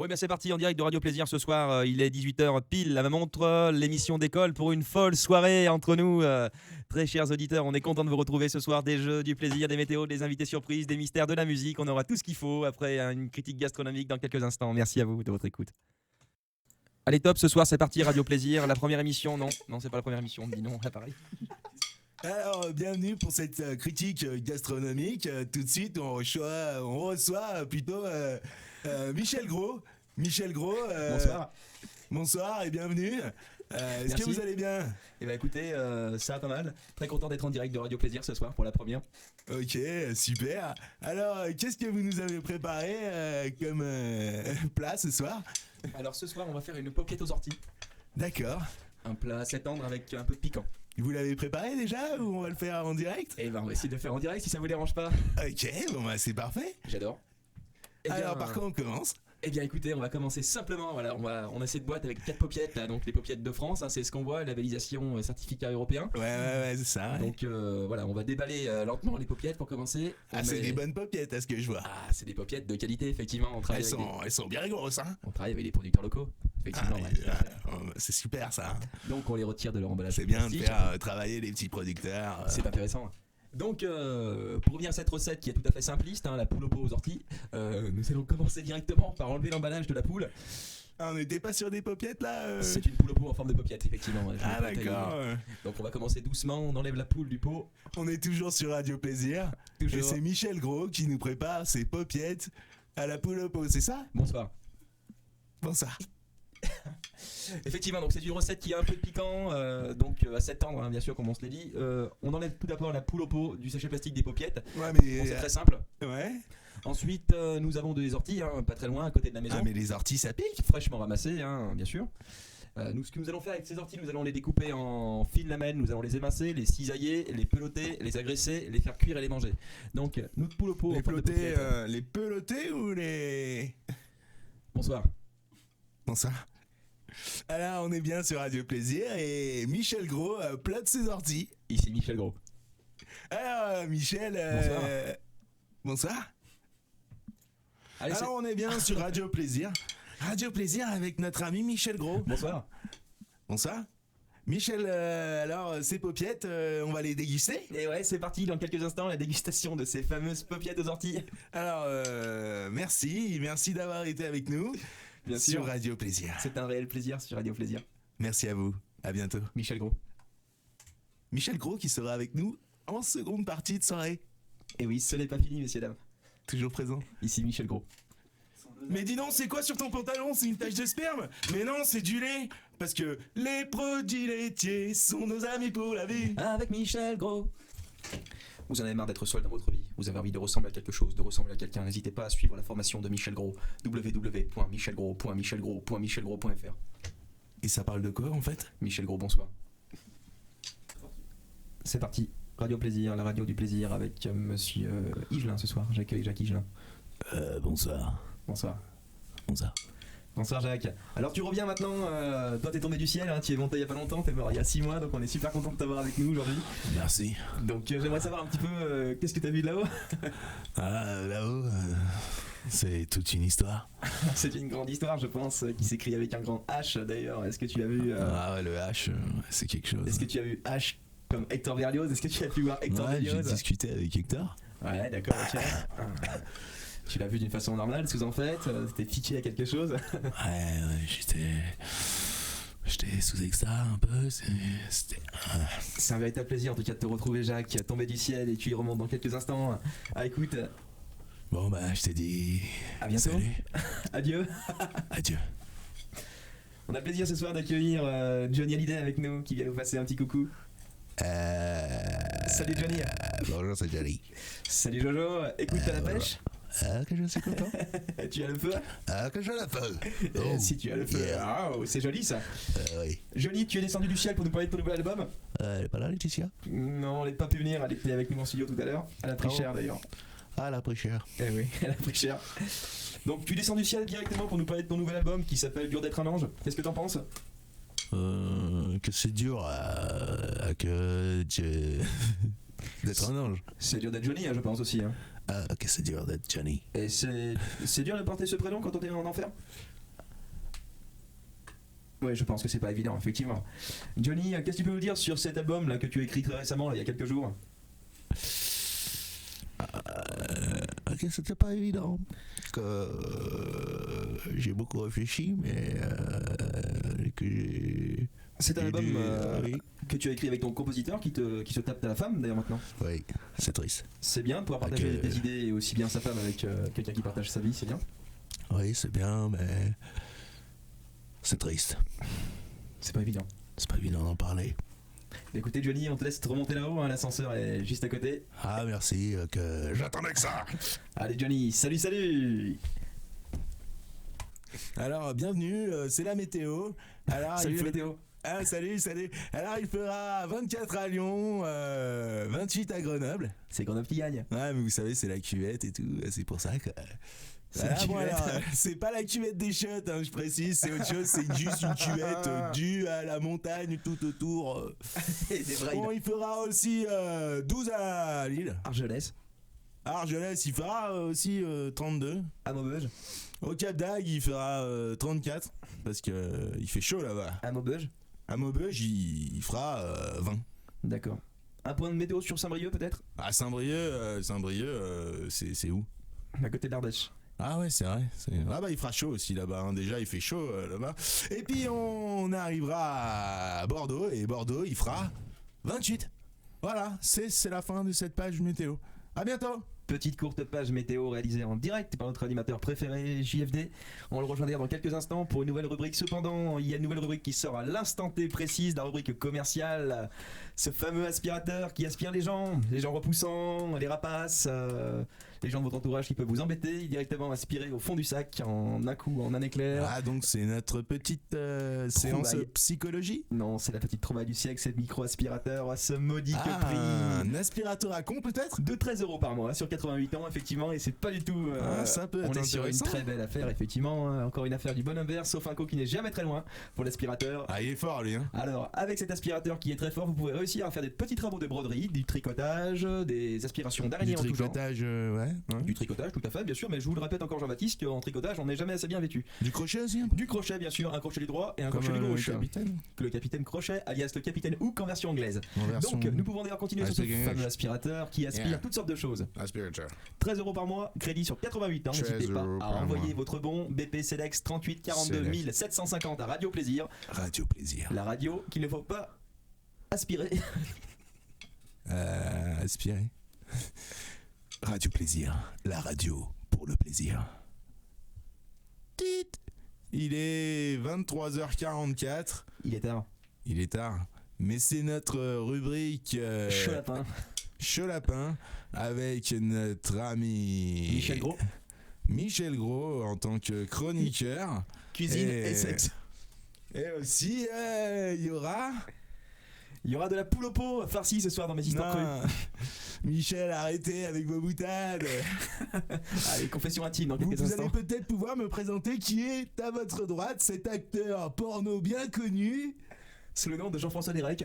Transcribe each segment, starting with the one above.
Oui, bien c'est parti en direct de Radio Plaisir ce soir. Il est 18h pile à ma montre. L'émission décolle pour une folle soirée entre nous. Très chers auditeurs, on est content de vous retrouver ce soir. Des jeux, du plaisir, des météos, des invités surprises, des mystères, de la musique. On aura tout ce qu'il faut après une critique gastronomique dans quelques instants. Merci à vous de votre écoute. Allez, top, ce soir c'est parti Radio Plaisir. La première émission, non, c'est pas la première émission. Dis non, là pareil. Alors, bienvenue pour cette critique gastronomique. Tout de suite, on reçoit plutôt Michel Gros. Michel Gros, Bonsoir. Bonsoir et bienvenue. Est-ce que vous allez bien? Eh bien écoutez, ça va pas mal. Très content d'être en direct de Radio Plaisir ce soir pour la première. Ok, super. Alors, qu'est-ce que vous nous avez préparé comme plat ce soir? Alors ce soir, on va faire une poquette aux orties. D'accord. Un plat assez tendre avec un peu de piquant. Vous l'avez préparé déjà ou on va le faire en direct? Eh ben on va essayer de le faire en direct si ça vous dérange pas. Ok, bon bah c'est parfait. J'adore. Eh bien, Alors par contre on commence. Eh bien écoutez, on va commencer simplement. Voilà, on a cette boîte avec 4 popiettes là, donc les popiettes de France, hein, c'est ce qu'on voit, labellisation certificat européen. Ouais, c'est ça. Ouais. Donc voilà, on va déballer lentement les popiettes pour commencer. C'est des bonnes popiettes à ce que je vois. Ah, c'est des popiettes de qualité effectivement. Elles sont bien grosses, hein. On travaille avec des producteurs locaux. Effectivement. C'est super ça. Donc on les retire de leur emballage. C'est bien de faire travailler les petits producteurs. C'est intéressant. Donc, pour revenir à cette recette qui est tout à fait simpliste, hein, la poule au pot aux orties, nous allons commencer directement par enlever l'emballage de la poule. Ah, on n'était pas sur des popiettes là C'est une poule au pot en forme de popiette, effectivement. Ah, d'accord. Donc, on va commencer doucement, on enlève la poule du pot. On est toujours sur Radio Plaisir. Toujours. Et c'est Michel Gros qui nous prépare ses popiettes à la poule au pot, c'est ça? Bonsoir. Bonsoir. Effectivement, donc c'est une recette qui a un peu de piquant, donc assez tendre, hein, bien sûr, comme on se l'est dit. On enlève tout d'abord la poule au pot du sachet plastique des popiettes. Ouais, mais. Bon, c'est très simple. Ouais. Ensuite, nous avons des orties, hein, pas très loin, à côté de la maison. Ah, mais les orties ça pique. Fraîchement ramassées, hein, bien sûr. Ce que nous allons faire avec ces orties, nous allons les découper en fines lamelles, nous allons les émincer, les cisailler, les peloter, les agresser, les faire cuire et les manger. Donc, notre poule au pot. Les peloter ou les. Bonsoir. Bonsoir. Alors, on est bien sur Radio Plaisir et Michel Gros plotte ses orties. Ici Michel Gros. Alors, Michel. Bonsoir. Allez, alors, on est bien sur Radio Plaisir. Radio Plaisir avec notre ami Michel Gros. Bonsoir. Bonsoir. Michel, alors, ces popiettes, on va les déguster. Et ouais, c'est parti, dans quelques instants, la dégustation de ces fameuses popiettes aux orties. Alors, merci d'avoir été avec nous. Bien sur sûr. Radio Plaisir. C'est un réel plaisir sur Radio Plaisir. Merci à vous. À bientôt. Michel Gros. Michel Gros qui sera avec nous en seconde partie de soirée. Et oui, ce n'est pas fini, messieurs, dames. Toujours présent. Ici Michel Gros. Mais dis donc, c'est quoi sur ton pantalon? C'est une tache de sperme? Mais non, c'est du lait. Parce que les produits laitiers sont nos amis pour la vie. Avec Michel Gros. Vous en avez marre d'être seul dans votre vie, vous avez envie de ressembler à quelque chose, de ressembler à quelqu'un, n'hésitez pas à suivre la formation de Michel Gros, www.michelgros.fr. Et ça parle de quoi en fait? Michel Gros, bonsoir. C'est parti, Radio Plaisir, la radio du plaisir avec monsieur Yvelin ce soir, j'accueille Jacques Yvelin. Bonsoir. Bonsoir. Bonsoir. Bonsoir Jacques. Alors tu reviens maintenant, toi t'es tombé du ciel, hein, tu es monté il y a pas longtemps, t'es mort il y a 6 mois, donc on est super content de t'avoir avec nous aujourd'hui. Merci. Donc j'aimerais savoir un petit peu qu'est-ce que t'as vu de là-haut. Là-haut, c'est toute une histoire. C'est une grande histoire je pense, qui s'écrit avec un grand H d'ailleurs, est-ce que tu as vu... Ah ouais, le H, c'est quelque chose. Est-ce que tu as vu H comme Hector Berlioz? Est-ce que tu as pu voir Hector Berlioz? J'ai discuté avec Hector. Ouais d'accord, ok. Tu l'as vu d'une façon normale, ce que vous en faites? T'es fiché à quelque chose? Ouais, j'étais sous extra un peu, c'était... C'est un véritable plaisir en tout cas de te retrouver Jacques, tombé du ciel et tu y remontes dans quelques instants. Ah écoute... Bon bah je t'ai dit... À bientôt. Salut. Adieu. Adieu. On a le plaisir ce soir d'accueillir Johnny Hallyday avec nous, qui vient nous passer un petit coucou. Salut Johnny. Bonjour, c'est Johnny. Salut Jojo, écoute t'as la pêche? Que je suis content. Tu as le feu? Que je la feu. Si tu as le feu. Yeah. Oh, c'est joli ça. Oui. Johnny, tu es descendu du ciel pour nous parler de ton nouvel album? Elle est pas là, Laetitia? Non, elle n'est pas pu venir, elle était avec nous en studio tout à l'heure. Elle a pris cher d'ailleurs. Ah, elle a pris cher. Eh oui, elle a pris cher. Donc tu descends du ciel directement pour nous parler de ton nouvel album qui s'appelle Dur d'être un ange. Qu'est-ce que t'en penses? Que c'est dur d'être un ange. C'est dur d'être Johnny, hein, je pense aussi. Hein. Que c'est dur d'être Johnny. Et c'est dur de porter ce prénom quand on est en enfer? Ouais, je pense que c'est pas évident, effectivement. Johnny, qu'est-ce que tu peux nous dire sur cet album là que tu as écrit très récemment, là, il y a quelques jours? Ok, c'était pas évident. Que j'ai beaucoup réfléchi, mais que j'ai. C'est un j'ai album dû- oui. que tu as écrit avec ton compositeur qui se tape ta femme d'ailleurs maintenant. Oui, c'est triste. C'est bien de pouvoir partager Ok. des idées et aussi bien sa femme avec quelqu'un qui partage sa vie, c'est bien. Oui, c'est bien, mais c'est triste. C'est pas évident. C'est pas évident d'en parler. Écoutez Johnny, on te laisse te remonter là-haut, hein, l'ascenseur est juste à côté. Ah, merci, que j'attendais que ça. Allez Johnny, salut salut. Alors, bienvenue, c'est la météo. Alors, Salut il la fait- météo. Ah, salut. Alors, il fera 24 à Lyon, 28 à Grenoble. C'est Grenoble qui gagne. Ouais, mais vous savez, c'est la cuvette et tout, c'est pour ça que. C'est la Bon, cuvette. alors, c'est pas la cuvette des shots, hein, je précise, c'est autre chose, c'est juste une cuvette due à la montagne tout autour. Et des vrais. Bon, il fera aussi 12 à Lille. Argelès, Argelès, il fera aussi 32. à Maubeuge, Au Cap d'Agde, il fera 34, parce que il fait chaud là-bas. à Maubeuge. À Maubeuge, il fera 20. D'accord. Un point de météo sur Saint-Brieuc peut-être? À Saint-Brieuc, c'est où? À côté de l'Ardèche. Ah ouais, c'est vrai. Ah bah il fera chaud aussi là-bas, hein. Déjà il fait chaud là-bas. Et puis on arrivera à Bordeaux, et Bordeaux il fera 28. Voilà, c'est la fin de cette page météo. À bientôt. Petite courte page météo réalisée en direct par notre animateur préféré JFD. On le rejoindra dans quelques instants pour une nouvelle rubrique. Cependant, il y a une nouvelle rubrique qui sort à l'instant T précise, la rubrique commerciale. Ce fameux aspirateur qui aspire les gens repoussants, les rapaces, les gens de votre entourage qui peuvent vous embêter, directement aspirer au fond du sac en un coup, en un éclair. Ah donc c'est notre petite séance Trouvaille. psychologie. Non, c'est la petite trouvaille du siècle, c'est le micro-aspirateur à ce modique prix. Un aspirateur à con peut-être. De 13 € par mois sur 88 ans effectivement, et c'est pas du tout Ça peut être on est sur une intéressant. très belle affaire effectivement, encore une affaire du bonhomme vert, sauf un co qui n'est jamais très loin pour l'aspirateur. Ah il est fort lui hein. Alors avec cet aspirateur qui est très fort, vous pouvez réussir à faire des petits travaux de broderie, du tricotage, des aspirations Du d'araignées en tout genre. tricotage ouais. Du tricotage tout à fait bien sûr, mais je vous le répète encore Jean-Baptiste qu'en tricotage on n'est jamais assez bien vêtu. Du crochet aussi un peu. Du crochet bien sûr, un crochet du droit et un Comme crochet du le gauche. capitaine. Que le capitaine Crochet alias le capitaine Hook en version anglaise. En version Donc nous pouvons d'ailleurs continuer sur ce Aspirateur. fameux aspirateur qui aspire Yeah. toutes sortes de choses. aspirateur. 13 € par mois, crédit sur 88 ans. 13 N'hésitez pas € à par envoyer mois. votre bon BP Cedex 38 42 750 à Radio Plaisir, Radio Plaisir. la radio qu'il ne faut pas aspirer. Aspirer. Radio Plaisir. La radio pour le plaisir. Tit. Il est 23h44. Il est tard. Il est tard. Mais c'est notre rubrique Chaud lapin. Chaud lapin avec notre ami Michel Gros. Michel Gros en tant que chroniqueur. Cuisine Et- et sexe. Et aussi, il y aura. Il y aura de la poule au pot farcie ce soir dans mes histoires crues. Non. Michel, arrêtez avec vos boutades. Allez, confession intime dans Vous, quelques vous allez instants. peut-être pouvoir me présenter qui est à votre droite cet acteur porno bien connu, Sous le nom de Jean-François Derek.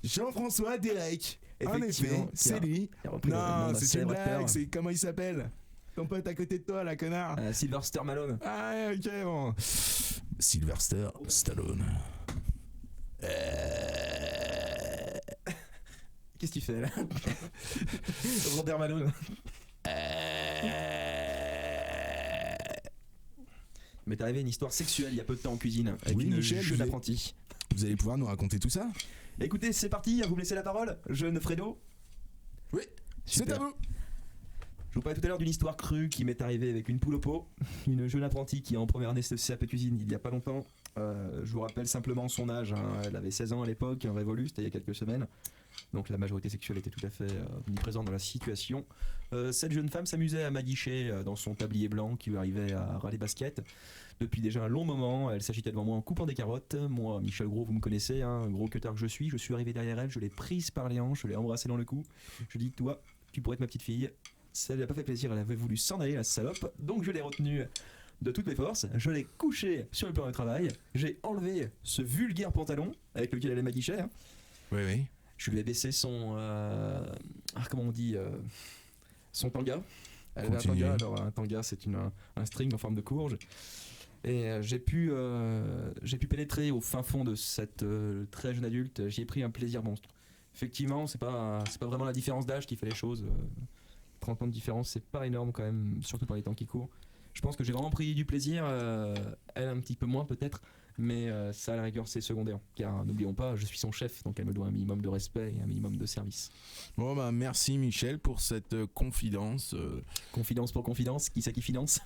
Jean-François Derek. En Effectivement, effet, c'est lui. Il a repris le nom Non, d'un c'est une célèbre blague. acteur. C'est comment il s'appelle? Ton pote à côté de toi, la connard. Sylvester Malone. Ah, ouais, ok, bon. Sylvester Stallone. Qu'est-ce que tu fais là? Robert Malone. Il m'est arrivé une histoire sexuelle il y a peu de temps en cuisine avec Oui, une Michel, jeune vous avez- apprentie. Vous allez pouvoir nous raconter tout ça? Écoutez, c'est parti, vous me laissez la parole, jeune Fredo. Oui, c'est Super. à vous. Je vous parlais tout à l'heure d'une histoire crue qui m'est arrivée avec une poule au pot, une jeune apprentie qui est en première année de CAP cuisine il y a pas longtemps. Je vous rappelle simplement son âge, hein. Elle avait 16 ans à l'époque, un révolu, c'était il y a quelques semaines. Donc la majorité sexuelle était tout à fait omniprésente dans la situation. Cette jeune femme s'amusait à m'aguicher dans son tablier blanc qui lui arrivait à ras les baskets. Depuis déjà un long moment, elle s'agitait devant moi en coupant des carottes. Moi, Michel Gros, vous me connaissez, hein, gros cutter que je suis arrivé derrière elle, je l'ai prise par les hanches, je l'ai embrassée dans le cou. Je dis, toi, tu pourrais être ma petite fille. Ça lui a pas fait plaisir, elle avait voulu s'en aller, la salope. Donc je l'ai retenue de toutes mes forces, je l'ai couchée sur le plan de travail, j'ai enlevé ce vulgaire pantalon avec lequel elle m'aguichait. Hein. Oui, oui. Je lui ai baissé son. Comment on dit son tanga. Elle avait un Continuez. tanga, alors un tanga c'est un string en forme de courge. Et j'ai pu pénétrer au fin fond de cette très jeune adulte. J'y ai pris un plaisir monstre. Effectivement, c'est pas vraiment la différence d'âge qui fait les choses. 30 ans de différence, c'est pas énorme quand même, surtout dans les temps qui courent. Je pense que j'ai vraiment pris du plaisir, elle un petit peu moins peut-être, mais ça à la rigueur c'est secondaire. Car n'oublions pas, je suis son chef, donc elle me doit un minimum de respect et un minimum de service. Bon bah merci Michel pour cette confidence. Confidence pour confidence, qui c'est qui finance?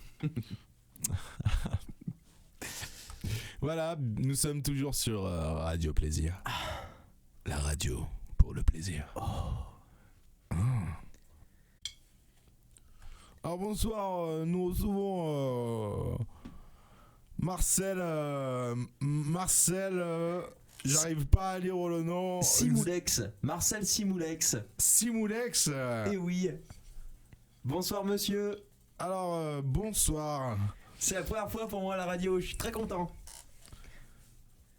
Voilà, nous sommes toujours sur Radio Plaisir. La radio pour le plaisir. Alors bonsoir, nous recevons Marcel, j'arrive pas à lire le nom. Simoulex, Marcel Simoulex. Simoulex. Eh oui. Bonsoir monsieur. Alors bonsoir. C'est la première fois pour moi à la radio, je suis très content.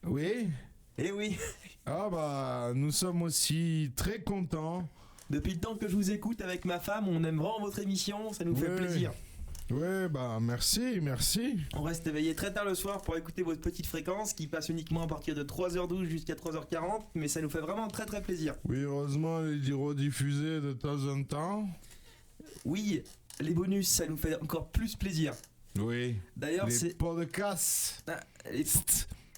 Oui. Eh oui. Ah bah nous sommes aussi très contents. Depuis le temps que je vous écoute avec ma femme, on aime vraiment votre émission, ça nous fait plaisir. Ouais, bah merci. On reste éveillé très tard le soir pour écouter votre petite fréquence qui passe uniquement à partir de 3h12 jusqu'à 3h40, mais ça nous fait vraiment très très plaisir. Oui, heureusement, elle est rediffusée de temps en temps. Oui, les bonus, ça nous fait encore plus plaisir. Oui. D'ailleurs, les podcasts.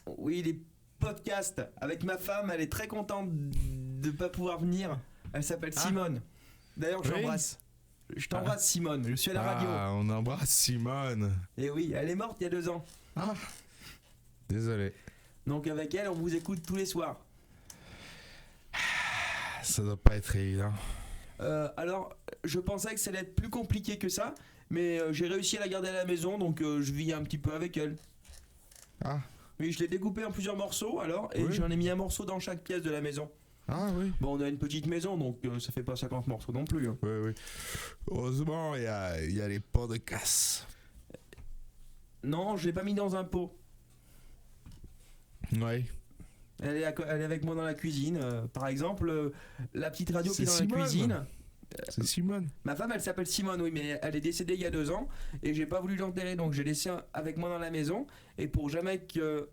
Oui, les podcasts. Avec ma femme, elle est très contente de ne pas pouvoir venir. Elle s'appelle Simone. D'ailleurs, je l'embrasse. Je t'embrasse Simone, je suis à la radio. Ah, on embrasse Simone. Et oui, elle est morte il y a 2 ans. Ah, désolé. Donc avec elle, on vous écoute tous les soirs. Ça doit pas être évident. Alors, je pensais que ça allait être plus compliqué que ça, mais j'ai réussi à la garder à la maison, donc je vis un petit peu avec elle. Ah. Oui, je l'ai découpé en plusieurs morceaux alors, et j'en ai mis un morceau dans chaque pièce de la maison. Ah oui. Bon, on a une petite maison, donc ça fait pas 50 morceaux non plus. Hein. Oui. Heureusement, il y a les podcasts. Non, je l'ai pas mis dans un pot. Oui. Elle est avec moi dans la cuisine. Par exemple, la petite radio qui est dans Simone. la cuisine. C'est Simone. Ma femme, elle s'appelle Simone, oui, mais elle est décédée il y a 2 ans et j'ai pas voulu l'enterrer, donc j'ai laissé avec moi dans la maison. Et pour jamais que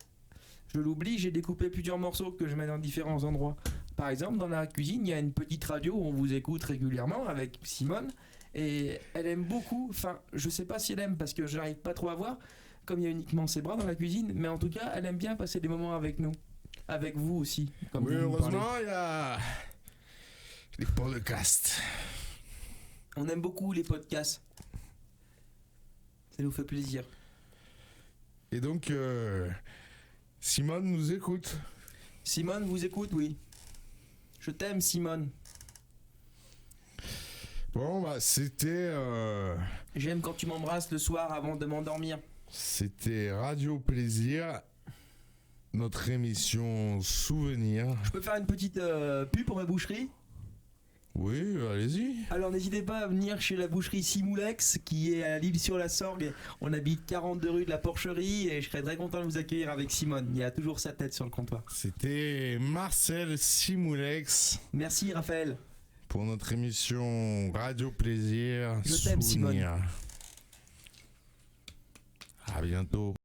je l'oublie, j'ai découpé plusieurs morceaux que je mets dans différents endroits. Par exemple, dans la cuisine, il y a une petite radio où on vous écoute régulièrement avec Simone et elle aime beaucoup. Enfin, je sais pas si elle aime parce que je n'arrive pas trop à voir, comme il y a uniquement ses bras dans la cuisine, mais en tout cas, elle aime bien passer des moments avec nous. Avec vous aussi. Comme Oui, vous nous heureusement, parlez. il y a les podcasts. On aime beaucoup les podcasts. Ça nous fait plaisir. Et donc, Simone nous écoute. Simone vous écoute, oui. Je t'aime, Simone. Bon, bah, c'était J'aime quand tu m'embrasses le soir avant de m'endormir. Radio Plaisir, notre émission Souvenir. Je peux faire une petite pub pour ma boucherie? Oui, allez-y. Alors n'hésitez pas à venir chez la boucherie Simoulex qui est à L'Île-sur-la-Sorgue. On habite 42 rue de la Porcherie et je serais très content de vous accueillir avec Simone. Il y a toujours sa tête sur le comptoir. C'était Marcel Simoulex Merci Raphaël. pour notre émission Radio Plaisir Je t'aime, Souvenir. À bientôt.